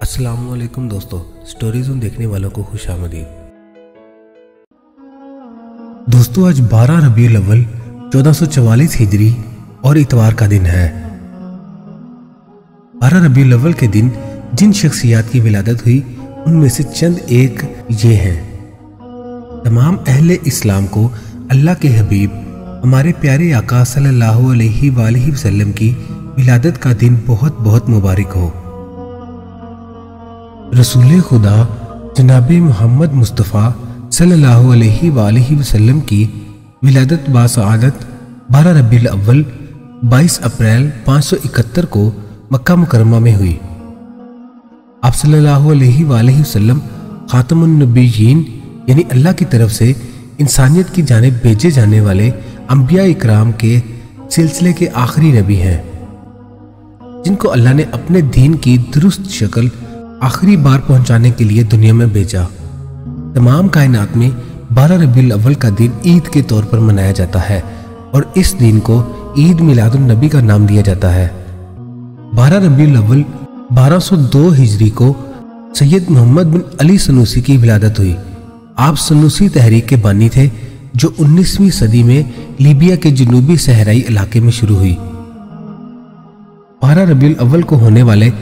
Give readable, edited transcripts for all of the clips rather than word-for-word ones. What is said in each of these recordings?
अस्सलामुअलैकुम दोस्तों, स्टोरीज़ देखने वालों को खुशामदीद। दोस्तों, आज 12 रबीउल अव्वल 1444 हिजरी और इतवार का दिन है। 12 रबीउल अव्वल के दिन जिन शख्सियात की विलादत हुई उनमें से चंद एक ये हैं। तमाम अहले इस्लाम को अल्लाह के हबीब हमारे प्यारे आका सल्लल्लाहु अलैहि वसल्लम की विलादत का दिन बहुत बहुत मुबारक हो। रसूल खुदा जनाब मोहम्मद मुस्तफ़ा सल्लल्लाहु अलैहि वसल्लम की विलादत बासआदत 12 रबीउल अव्वल 22 अप्रैल 571 को मक्का मुकरमा में हुई। आप सल्लल्लाहु अलैहि वसल्लम खातमुन नबीयीन यानी अल्लाह की तरफ से इंसानियत की जानिब भेजे जाने वाले अंबिया इकराम के सिलसिले के आखिरी नबी हैं, जिनको अल्लाह ने अपने दीन की दुरुस्त शक्ल आखिरी बार पहुंचाने के लिए दुनिया में भेजा। तमाम कायनात में 12 रबीउल अव्वल का दिन ईद के तौर पर मनाया जाता है और इस दिन को ईद मिलादुन नबी का नाम दिया जाता है। 12 रबीउल अव्वल 1202 हिजरी को सैयद मोहम्मद बिन अली सनूसी की विलादत हुई। आप सनूसी तहरीक के बानी थे जो 19वीं सदी में लीबिया के जनूबी सहराई इलाके में शुरू हुई। 12 रबीउल अव्वल को होने वाले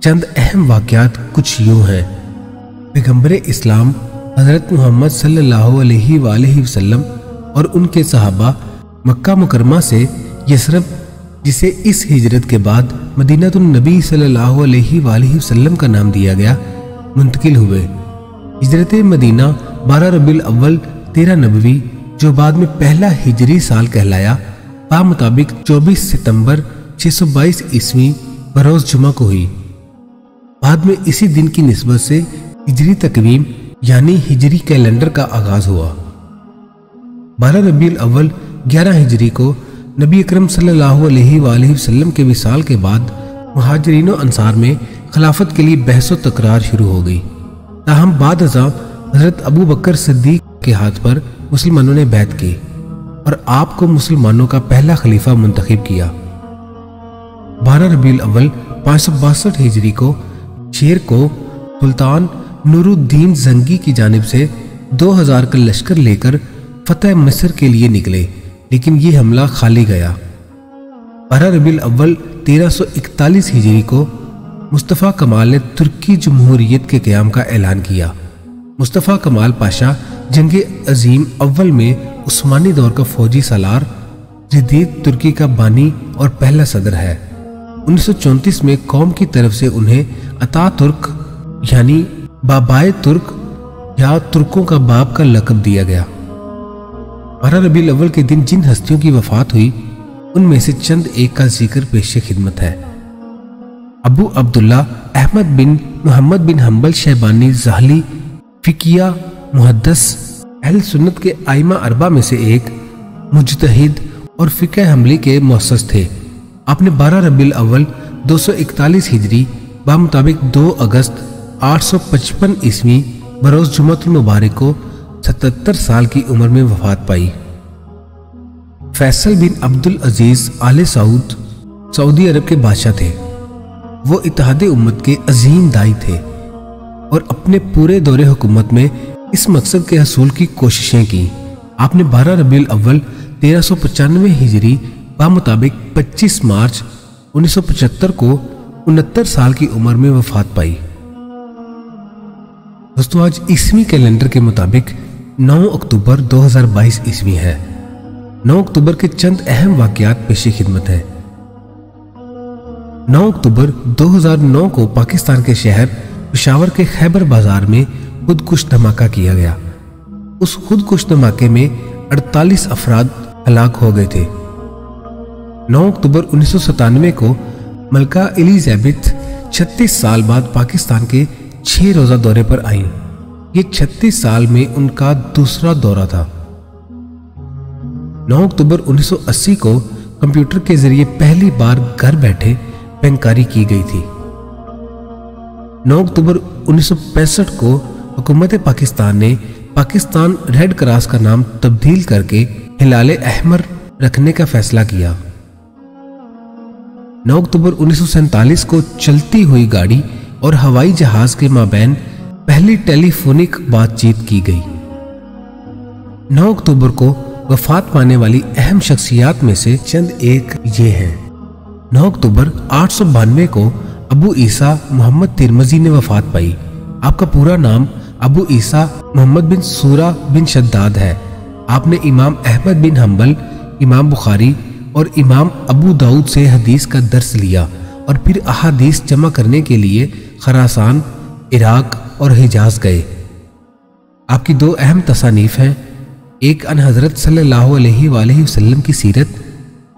चंद अहम वाक़यात कुछ यूं हैं। पैगंबर इस्लाम हज़रत मोहम्मद सल्लल्लाहु अलैहि वसल्लम और उनके सहाबा मक्का मुकरमा से यसरब, जिसे इस हिजरत के बाद मदीनतुन नबी सल्लल्लाहु अलैहि वसल्लम का नाम दिया गया, मुंतकिल हुए। हिजरत मदीना 12 रबीउल अव्वल 13 नबवी, जो बाद में पहला हिजरी साल कहलाया, पा मुताबिक 24 सितंबर 622 ईस्वी बरोज जुमा को हुई। बाद में इसी दिन की निस्बत से हिजरी तकवीम यानी हिजरी कैलेंडर का आगाज हुआ। 12 रबीउल अव्वल 11 हिजरी को नबी अकरम सल्लल्लाहु अलैहि वसल्लम के विसाल के बाद मुहाजिरीन और अंसार में खिलाफत के लिए बहस व तकरार शुरू हो गई। ताहम बाद हजरत अबू बकर सिद्दीक के हाथ पर मुसलमानों ने बैत की और आपको मुसलमानों का पहला खलीफा मुंतखब किया। 12 रबीउल अव्वल 562 हिजरी को शेर को सुल्तान नूरुद्दीन जंगी की जानिब से 2000 का लश्कर लेकर फतेह मिस्र के लिए निकले, लेकिन ये हमला खाली गया। 12 रबीउल अव्वल 1341 हिजरी को मुस्तफ़ा कमाल ने तुर्की जमहूरियत के क़याम का ऐलान किया। मुस्तफ़ा कमाल पाशा जंग अजीम अव्वल में उस्मानी दौर का फौजी सालार, जदीद तुर्की का बानी और पहला सदर है। 1934 में कौम की तरफ से उन्हें अता तुर्क यानी बाबाए तुर्क या तुर्कों का बाप का लक़ब दिया गया। 12 रबीउल अव्वल के दिन जिन हस्तियों की वफात हुई उनमें से चंद एक का जिक्र पेश खिदमत है। अबू अब्दुल्ला अहमद बिन मोहम्मद बिन हम्बल शैबानी ज़हली फिकिया मुहद्दिस अहल सुन्नत के आइमा अरबा में से एक, मुज्तहिद और फ़िक़ह हम्बली के मुअस्सिस थे। आपने 12 रबीउल अव्वल 241 हिजरी बामुताबिक 2 अगस्त 855 ईस्वी बरोज जुमातुल मुबारक को 77 साल की उम्र में वफात पाई। फैसल बिन अब्दुल अजीज आले सऊद सऊदी अरब के बादशाह थे। वो इत्तेहादे उम्मत के अजीम दाई थे और अपने पूरे दौरे हुकूमत में इस मकसद के हसूल की कोशिशें की। आपने 12 रबीउल अव्वल 1395 हिजरी बामुताबिक 25 मार्च 1975 को 69 साल की उम्र में वफात पाई। दोस्तों, आज ईस्वी कैलेंडर के मुताबिक 9 अक्टूबर 2022 ईस्वी है। 9 अक्टूबर के चंद अहम वाक़यात पेश खिदमत हैं। 9 अक्टूबर 2009 को पाकिस्तान के शहर पेशावर के खैबर बाजार में खुदकुश धमाका किया गया। उस खुदकुश धमाके में 48 अफराद हलाक हो गए थे। 9 अक्टूबर 1997 को मलका एलिजाबेथ 36 साल बाद पाकिस्तान के 6 रोज़ा दौरे पर आईं। ये 36 साल में उनका दूसरा दौरा था। 9 अक्टूबर 1980 को कंप्यूटर के जरिए पहली बार घर बैठे बैंककारी की गई थी। 9 अक्टूबर 1965 को हुकूमत पाकिस्तान ने पाकिस्तान रेड क्रॉस का नाम तब्दील करके हिलाल अहमर रखने का फैसला किया। 9 अक्टूबर 1947 को चलती हुई गाड़ी और हवाई जहाज के माबैन पहली टेलीफोनिक बातचीत की गई। 9 अक्टूबर को वफात पाने वाली अहम शख्सियात में से चंद एक ये हैं। 9 अक्टूबर 892 को अबू ईसा मोहम्मद तिरमिज़ी ने वफात पाई। आपका पूरा नाम अबू ईसा मोहम्मद बिन सूरा बिन शद्दाद है। आपने इमाम अहमद बिन हम्बल, इमाम बुखारी और इमाम अबू दाऊद से हदीस का दर्स लिया और फिर अहादीस जमा करने के लिए खरासान, इराक और हिजाज गए। आपकी 2 अहम तसानीफ हैं। एक अन हज़रत सल्लल्लाहु अलैहि वसल्लम की सीरत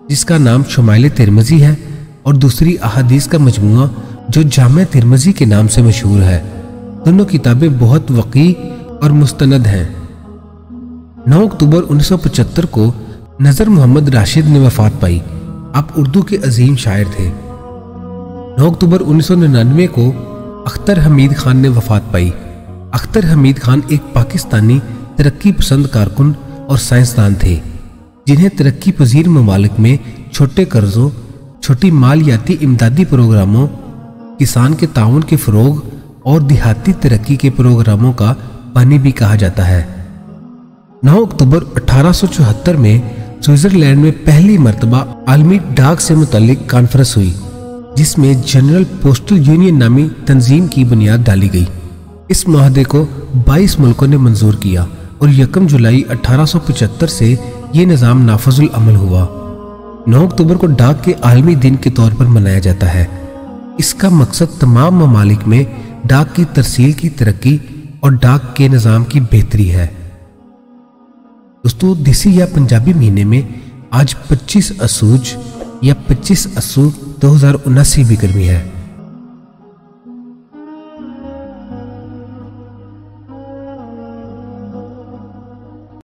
जिसका नाम शुमाइल तिरमिज़ी है और दूसरी अहादीस का मजमुआ जो जामे तिरमिज़ी के नाम से मशहूर है। दोनों किताबें बहुत वक़ी और मुस्तनद हैं। 9 अक्टूबर 1975 को नज़र मोहम्मद राशिद ने वफात पाई। आप उर्दू के अजीम शायर थे। 9 अक्टूबर 1999 को अख्तर हमीद खान ने वफात पाई। अख्तर हमीद खान एक पाकिस्तानी तरक्की पसंद कारकुन और साइंसदान थे जिन्हें तरक्की पजीर ममालिक में छोटे कर्जों, छोटी मालियाती इमदादी प्रोग्रामों, किसान के ताउन के फ़रोग और देहाती तरक्की के प्रोग्रामों का बानी भी कहा जाता है। 9 अक्टूबर 1874 में स्विट्जरलैंड में पहली मर्तबा आलमी डाक से मुतल्लिक कॉन्फ्रेंस हुई जिसमें जनरल पोस्टल यूनियन नामी तंजीम की बुनियाद डाली गई। इस मुआहदे को 22 मुल्कों ने मंजूर किया और 1 जुलाई 1875 से ये निज़ाम नाफजुल अमल हुआ। 9 अक्टूबर को डाक के आलमी दिन के तौर पर मनाया जाता है। इसका मकसद तमाम ममालिक में डाक की तरसील की तरक्की और डाक के निज़ाम की बेहतरी है। दोस्तों, देसी या पंजाबी महीने में आज 25 असूज या 25 असू 2079 भी गर्मी है।